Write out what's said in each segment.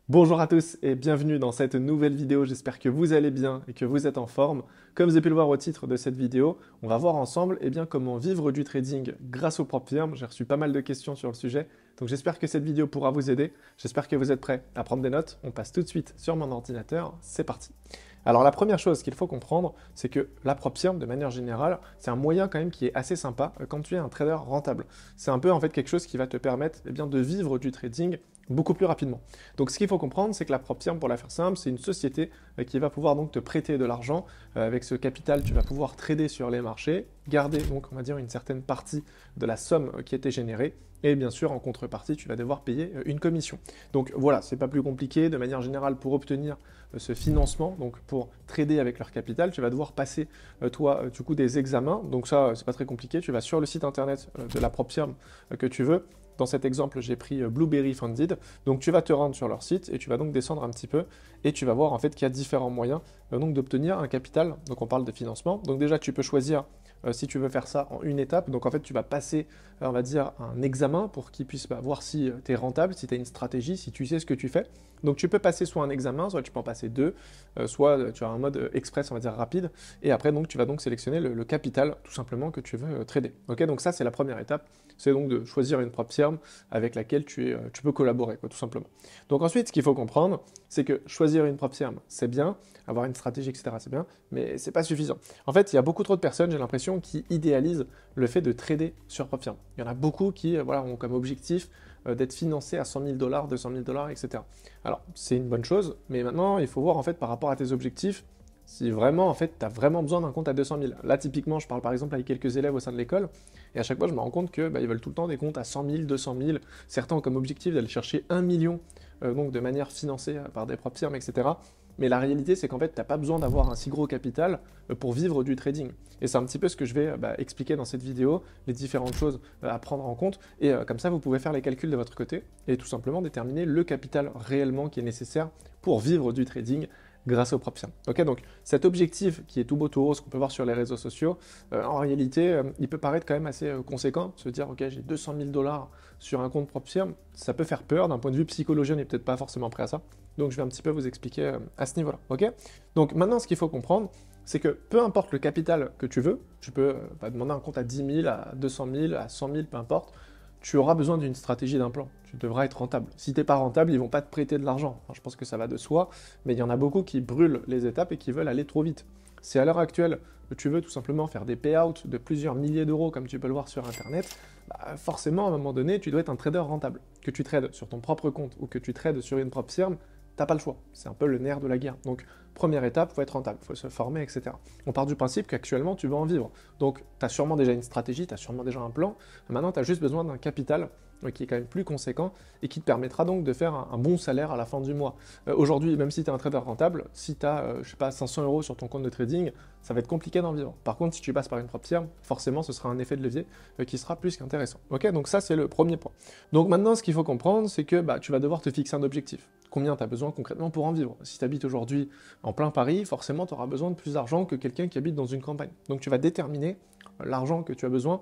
Bonjour à tous et bienvenue dans cette nouvelle vidéo, j'espère que vous allez bien et que vous êtes en forme. Comme vous avez pu le voir au titre de cette vidéo, on va voir ensemble comment vivre du trading grâce aux propres firmes. J'ai reçu pas mal de questions sur le sujet, donc j'espère que cette vidéo pourra vous aider. J'espère que vous êtes prêts à prendre des notes. On passe tout de suite sur mon ordinateur, c'est parti. Alors la première chose qu'il faut comprendre, c'est que la propre firme, de manière générale, c'est un moyen quand même qui est assez sympa quand tu es un trader rentable. C'est un peu en fait quelque chose qui va te permettre de vivre du trading beaucoup plus rapidement. Donc ce qu'il faut comprendre, c'est que la propre firme, pour la faire simple, c'est une société qui va pouvoir donc te prêter de l'argent. Avec ce capital, tu vas pouvoir trader sur les marchés, garder donc on va dire une certaine partie de la somme qui était générée. Et bien sûr, en contrepartie, tu vas devoir payer une commission. Donc voilà, c'est pas plus compliqué. De manière générale, pour obtenir ce financement, donc pour trader avec leur capital, tu vas devoir passer toi du coup des examens. Donc ça, c'est pas très compliqué. Tu vas sur le site internet de la propre firme que tu veux. Dans cet exemple, j'ai pris Blueberry Funded. Donc tu vas te rendre sur leur site et tu vas donc descendre un petit peu et tu vas voir en fait qu'il y a différents moyens donc d'obtenir un capital. Donc on parle de financement. Donc déjà tu peux choisir si tu veux faire ça en une étape. Donc en fait tu vas passer on va dire un examen pour qu'ils puissent voir si tu es rentable, si tu as une stratégie, si tu sais ce que tu fais. Donc tu peux passer soit un examen, soit tu peux en passer deux, soit tu as un mode express on va dire rapide et après donc tu vas donc sélectionner le capital tout simplement que tu veux trader. Ok, donc ça c'est la première étape. C'est donc de choisir une propre firme avec laquelle tu peux collaborer, quoi, tout simplement. Donc ensuite, ce qu'il faut comprendre, c'est que choisir une propre firme, c'est bien, avoir une stratégie, etc., c'est bien, mais c'est pas suffisant. En fait, il y a beaucoup trop de personnes, j'ai l'impression, qui idéalisent le fait de trader sur propre firme. Il y en a beaucoup qui ont comme objectif d'être financés à 100 000 dollars, 200 000 dollars, etc. Alors, c'est une bonne chose, mais maintenant, il faut voir en fait par rapport à tes objectifs, si vraiment, en fait, tu as vraiment besoin d'un compte à 200 000. Là, typiquement, je parle par exemple avec quelques élèves au sein de l'école, et à chaque fois, je me rends compte que ils veulent tout le temps des comptes à 100 000, 200 000. Certains ont comme objectif d'aller chercher 1 million, donc de manière financée par des propres firmes, etc. Mais la réalité, c'est qu'en fait, tu n'as pas besoin d'avoir un si gros capital pour vivre du trading. Et c'est un petit peu ce que je vais expliquer dans cette vidéo, les différentes choses à prendre en compte. Et comme ça, vous pouvez faire les calculs de votre côté et tout simplement déterminer le capital réellement qui est nécessaire pour vivre du trading grâce aux propres firmes. Ok, donc cet objectif qui est tout beau tout rose qu'on peut voir sur les réseaux sociaux, en réalité, il peut paraître quand même assez conséquent, se dire ok j'ai 200 000 dollars sur un compte propre firme, ça peut faire peur d'un point de vue psychologique, on n'est peut-être pas forcément prêt à ça. Donc je vais un petit peu vous expliquer à ce niveau-là. Ok, donc maintenant ce qu'il faut comprendre, c'est que peu importe le capital que tu veux, tu peux demander un compte à 10 000, à 200 000, à 100 000, peu importe, tu auras besoin d'une stratégie d'un plan. Tu devras être rentable. Si tu n'es pas rentable, ils ne vont pas te prêter de l'argent. Enfin, je pense que ça va de soi, mais il y en a beaucoup qui brûlent les étapes et qui veulent aller trop vite. Si à l'heure actuelle, tu veux tout simplement faire des payouts de plusieurs milliers d'euros, comme tu peux le voir sur Internet, forcément, à un moment donné, tu dois être un trader rentable. Que tu trades sur ton propre compte ou que tu trades sur une propre firme, t'as pas le choix. C'est un peu le nerf de la guerre. Donc, première étape, il faut être rentable, il faut se former, etc. On part du principe qu'actuellement, tu veux en vivre. Donc, tu as sûrement déjà une stratégie, tu as sûrement déjà un plan. Maintenant, tu as juste besoin d'un capital qui est quand même plus conséquent et qui te permettra donc de faire un bon salaire à la fin du mois. Aujourd'hui, même si tu es un trader rentable, si tu as, je sais pas, 500 euros sur ton compte de trading, ça va être compliqué d'en vivre. Par contre, si tu passes par une propre firme, forcément, ce sera un effet de levier qui sera plus qu'intéressant. Ok, donc ça, c'est le premier point. Donc maintenant, ce qu'il faut comprendre, c'est que tu vas devoir te fixer un objectif. Combien tu as besoin concrètement pour en vivre? Si tu habites aujourd'hui en plein Paris, forcément, tu auras besoin de plus d'argent que quelqu'un qui habite dans une campagne. Donc tu vas déterminer l'argent que tu as besoin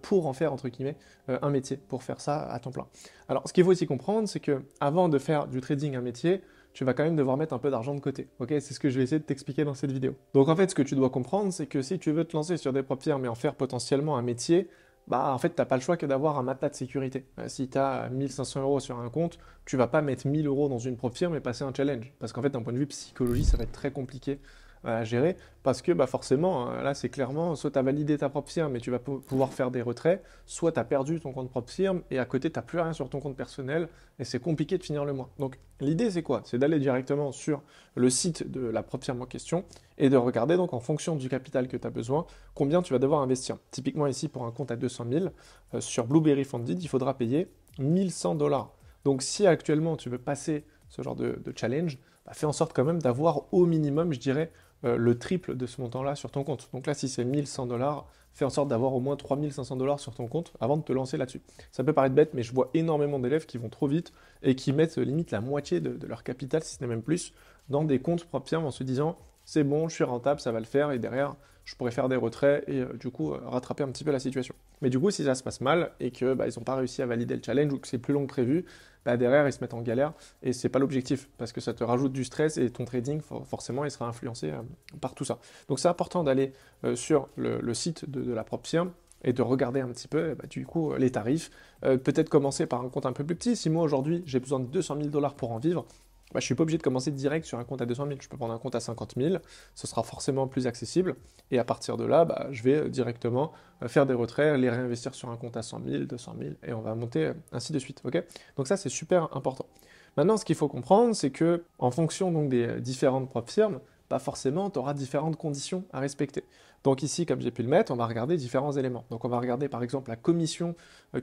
pour en faire, entre guillemets, un métier, pour faire ça à temps plein. Alors, ce qu'il faut aussi comprendre, c'est que avant de faire du trading un métier, tu vas quand même devoir mettre un peu d'argent de côté. Ok, c'est ce que je vais essayer de t'expliquer dans cette vidéo. Donc en fait, ce que tu dois comprendre, c'est que si tu veux te lancer sur des propres firmes et en faire potentiellement un métier, en fait, t'as pas le choix que d'avoir un matelas de sécurité. Si tu as 1500 euros sur un compte, tu vas pas mettre 1000 euros dans une propre firme et passer un challenge. Parce qu'en fait, d'un point de vue psychologie, ça va être très compliqué à gérer parce que forcément, là, c'est clairement, soit tu as validé ta propre firme et tu vas pouvoir faire des retraits, soit tu as perdu ton compte propre firme et à côté, tu n'as plus rien sur ton compte personnel et c'est compliqué de finir le mois. Donc, l'idée, c'est quoi? C'est d'aller directement sur le site de la propre firme en question et de regarder donc en fonction du capital que tu as besoin, combien tu vas devoir investir. Typiquement ici, pour un compte à 200 000, sur Blueberry Funded, il faudra payer 1100 dollars. Donc si actuellement tu veux passer ce genre de challenge, fais en sorte quand même d'avoir au minimum, je dirais, le triple de ce montant-là sur ton compte. Donc là, si c'est 1100 dollars, fais en sorte d'avoir au moins 3500 dollars sur ton compte avant de te lancer là-dessus. Ça peut paraître bête, mais je vois énormément d'élèves qui vont trop vite et qui mettent limite la moitié de leur capital, si ce n'est même plus, dans des comptes propres firmes en se disant c'est bon, je suis rentable, ça va le faire, et derrière, je pourrais faire des retraits et du coup rattraper un petit peu la situation. Mais du coup, si ça se passe mal et que ils n'ont pas réussi à valider le challenge ou que c'est plus long que prévu, bah derrière ils se mettent en galère et c'est pas l'objectif parce que ça te rajoute du stress et ton trading forcément il sera influencé par tout ça. Donc c'est important d'aller sur le site de la propre firme et de regarder un petit peu bah, du coup les tarifs. Peut-être commencer par un compte un peu plus petit. Si moi aujourd'hui j'ai besoin de 200 000 $ pour en vivre, bah, je ne suis pas obligé de commencer direct sur un compte à 200 000. Je peux prendre un compte à 50 000, ce sera forcément plus accessible. Et à partir de là, bah, je vais directement faire des retraits, les réinvestir sur un compte à 100 000, 200 000, et on va monter ainsi de suite. Okay, donc ça, c'est super important. Maintenant, ce qu'il faut comprendre, c'est que en fonction donc, des différentes propres firmes, pas forcément, tu auras différentes conditions à respecter. Donc ici, comme j'ai pu le mettre, on va regarder différents éléments. Donc on va regarder par exemple la commission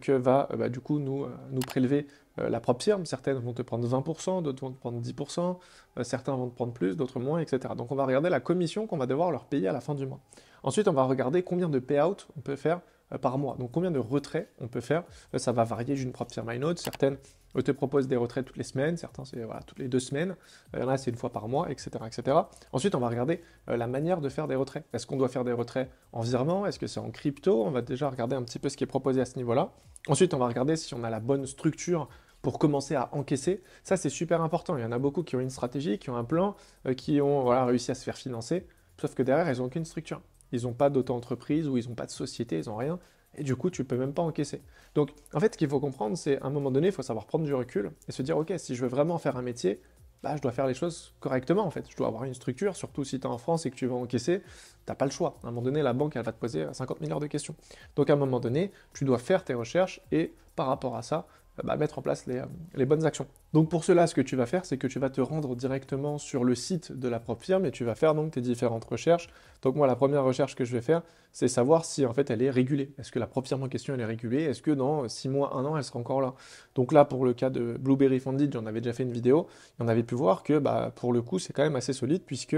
que va bah, du coup nous prélever la propre firme. Certaines vont te prendre 20%, d'autres vont te prendre 10%, certains vont te prendre plus, d'autres moins, etc. Donc on va regarder la commission qu'on va devoir leur payer à la fin du mois. Ensuite, on va regarder combien de payout on peut faire par mois. Donc combien de retraits on peut faire. Ça va varier d'une propre firme à une autre. Certaines te proposent des retraits toutes les semaines, certains c'est voilà, toutes les 2 semaines, il y en a c'est une fois par mois, etc., etc. Ensuite, on va regarder la manière de faire des retraits. Est-ce qu'on doit faire des retraits en virement? Est-ce que c'est en crypto? On va déjà regarder un petit peu ce qui est proposé à ce niveau-là. Ensuite, on va regarder si on a la bonne structure pour commencer à encaisser. Ça, c'est super important. Il y en a beaucoup qui ont une stratégie, qui ont un plan, qui ont voilà, réussi à se faire financer, sauf que derrière, ils n'ont aucune structure. Ils n'ont pas d'auto-entreprise ou ils n'ont pas de société, ils n'ont rien. Et du coup, tu ne peux même pas encaisser. Donc, en fait, ce qu'il faut comprendre, c'est à un moment donné, il faut savoir prendre du recul et se dire, OK, si je veux vraiment faire un métier, bah, je dois faire les choses correctement, en fait. Je dois avoir une structure, surtout si tu es en France et que tu veux encaisser, tu n'as pas le choix. À un moment donné, la banque, elle va te poser 50 milliards de questions. Donc, à un moment donné, tu dois faire tes recherches et par rapport à ça, bah, mettre en place les bonnes actions. Donc pour cela, ce que tu vas faire, c'est que tu vas te rendre directement sur le site de la propre firme et tu vas faire donc tes différentes recherches. Donc moi, la première recherche que je vais faire, c'est savoir si en fait elle est régulée. Est-ce que la propre firme en question, elle est régulée? Est-ce que dans 6 mois, 1 an, elle sera encore là? Donc là, pour le cas de Blueberry Funded, j'en avais déjà fait une vidéo, et on avait pu voir que bah, pour le coup, c'est quand même assez solide puisque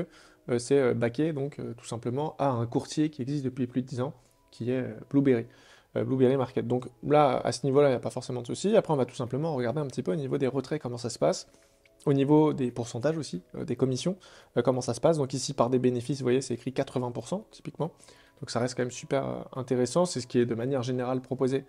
c'est backé donc tout simplement à un courtier qui existe depuis plus de 10 ans, qui est Blueberry. Blueberry Market. Donc là, à ce niveau-là, il n'y a pas forcément de souci. Après, on va tout simplement regarder un petit peu au niveau des retraits, comment ça se passe. Au niveau des pourcentages aussi, des commissions, comment ça se passe. Donc ici, par des bénéfices, vous voyez, c'est écrit 80% typiquement. Donc ça reste quand même super intéressant. C'est ce qui est de manière générale proposé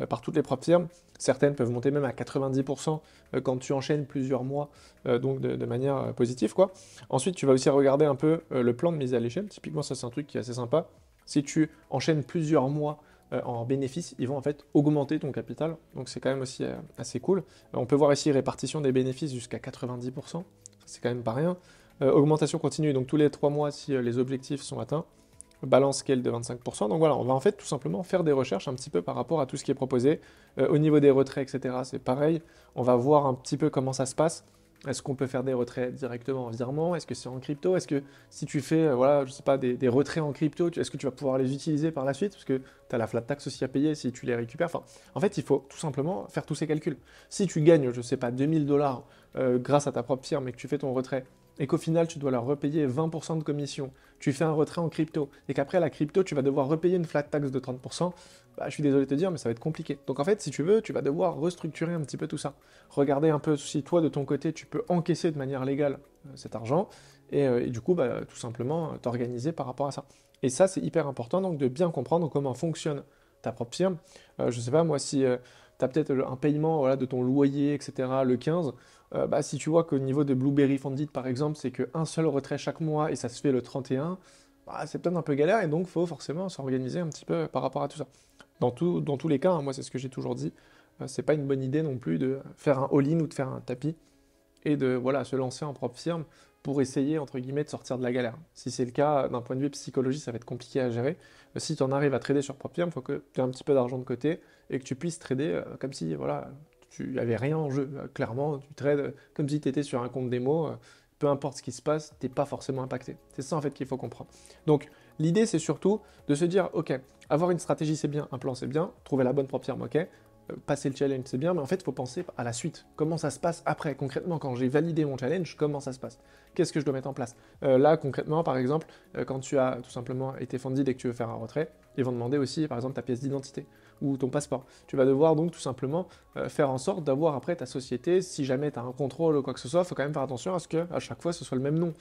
par toutes les propres firmes. Certaines peuvent monter même à 90% quand tu enchaînes plusieurs mois, donc de manière positive, quoi. Ensuite, tu vas aussi regarder un peu le plan de mise à l'échelle. Typiquement, ça c'est un truc qui est assez sympa. Si tu enchaînes plusieurs mois en bénéfices, ils vont en fait augmenter ton capital. Donc c'est quand même aussi assez cool. On peut voir ici répartition des bénéfices jusqu'à 90%. C'est quand même pas rien. Augmentation continue, donc tous les 3 mois si les objectifs sont atteints. Balance scale de 25%. Donc voilà, on va en fait tout simplement faire des recherches un petit peu par rapport à tout ce qui est proposé. Au niveau des retraits, etc., c'est pareil. On va voir un petit peu comment ça se passe. Est-ce qu'on peut faire des retraits directement en virement? Est-ce que c'est en crypto? Est-ce que si tu fais, voilà, je sais pas, des retraits en crypto, est-ce que tu vas pouvoir les utiliser par la suite? Parce que tu as la flat tax aussi à payer si tu les récupères. Enfin, en fait, il faut tout simplement faire tous ces calculs. Si tu gagnes, je sais pas, 2000 $ grâce à ta propre firme et que tu fais ton retrait, et qu'au final, tu dois leur repayer 20% de commission, tu fais un retrait en crypto, et qu'après la crypto, tu vas devoir repayer une flat tax de 30%, bah, je suis désolé de te dire, mais ça va être compliqué. Donc en fait, si tu veux, tu vas devoir restructurer un petit peu tout ça. Regarder un peu si toi, de ton côté, tu peux encaisser de manière légale cet argent, et du coup, bah, tout simplement, t'organiser par rapport à ça. Et ça, c'est hyper important, donc de bien comprendre comment fonctionne ta propre firme. Je sais pas, moi, si tu as peut-être un paiement voilà, de ton loyer, etc., le 15, bah, si tu vois qu'au niveau de Blueberry Funded, par exemple, c'est qu'un seul retrait chaque mois et ça se fait le 31, bah, c'est peut-être un peu galère et donc il faut forcément s'organiser un petit peu par rapport à tout ça. Dans tous les cas, hein, moi c'est ce que j'ai toujours dit, c'est pas une bonne idée non plus de faire un all-in ou de faire un tapis et de voilà, se lancer en propre firme pour essayer, entre guillemets, de sortir de la galère. Si c'est le cas, d'un point de vue psychologie, ça va être compliqué à gérer. Si tu en arrives à trader sur propre firme, il faut que tu aies un petit peu d'argent de côté et que tu puisses trader comme si voilà, tu n'avais rien en jeu. Clairement, tu trades comme si tu étais sur un compte démo. Peu importe ce qui se passe, tu n'es pas forcément impacté. C'est ça en fait qu'il faut comprendre. Donc l'idée, c'est surtout de se dire, ok, avoir une stratégie c'est bien, un plan c'est bien, trouver la bonne propre firme, ok, passer le challenge c'est bien, mais en fait il faut penser à la suite. Comment ça se passe après, concrètement, quand j'ai validé mon challenge, comment ça se passe? Qu'est-ce que je dois mettre en place? Là, concrètement, par exemple, quand tu as tout simplement été funded et que tu veux faire un retrait, ils vont demander aussi, par exemple, ta pièce d'identité. ou ton passeport. Tu vas devoir donc tout simplement faire en sorte d'avoir après ta société, si jamais tu as un contrôle ou quoi que ce soit, il faut quand même faire attention à ce que à chaque fois ce soit le même nom.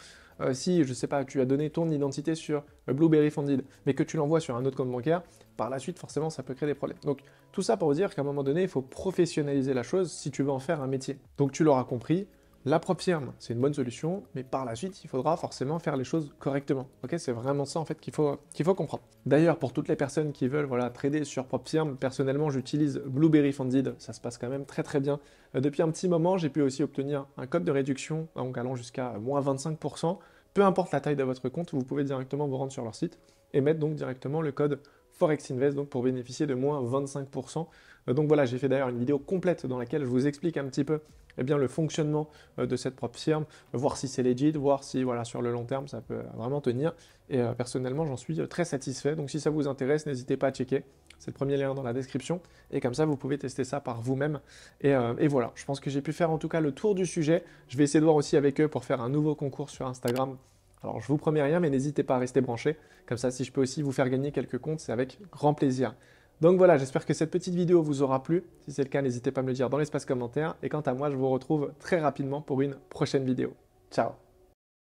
Si, je sais pas, tu as donné ton identité sur Blueberry Funded, mais que tu l'envoies sur un autre compte bancaire, par la suite, forcément, ça peut créer des problèmes. Donc, tout ça pour vous dire qu'à un moment donné, il faut professionnaliser la chose si tu veux en faire un métier. Donc, tu l'auras compris, la propre firme, c'est une bonne solution, mais par la suite, il faudra forcément faire les choses correctement. Ok, c'est vraiment ça en fait qu'il faut comprendre. D'ailleurs, pour toutes les personnes qui veulent voilà, trader sur propre firme, personnellement, j'utilise Blueberry Funded. Ça se passe quand même très très bien. Depuis un petit moment, j'ai pu aussi obtenir un code de réduction, donc allant jusqu'à moins 25%. Peu importe la taille de votre compte, vous pouvez directement vous rendre sur leur site et mettre donc directement le code Forex Invest donc pour bénéficier de moins 25%. Donc voilà, j'ai fait d'ailleurs une vidéo complète dans laquelle je vous explique un petit peu bien, le fonctionnement de cette propre firme, voir si c'est legit, voir si voilà, sur le long terme ça peut vraiment tenir. Et personnellement, j'en suis très satisfait. Donc si ça vous intéresse, n'hésitez pas à checker. C'est le premier lien dans la description. Et comme ça, vous pouvez tester ça par vous-même. Et voilà, je pense que j'ai pu faire en tout cas le tour du sujet. Je vais essayer de voir aussi avec eux pour faire un nouveau concours sur Instagram. Alors je vous promets rien, mais n'hésitez pas à rester branchés. Comme ça, si je peux aussi vous faire gagner quelques comptes, c'est avec grand plaisir. Donc voilà, j'espère que cette petite vidéo vous aura plu. Si c'est le cas, n'hésitez pas à me le dire dans l'espace commentaire. Et quant à moi, je vous retrouve très rapidement pour une prochaine vidéo. Ciao!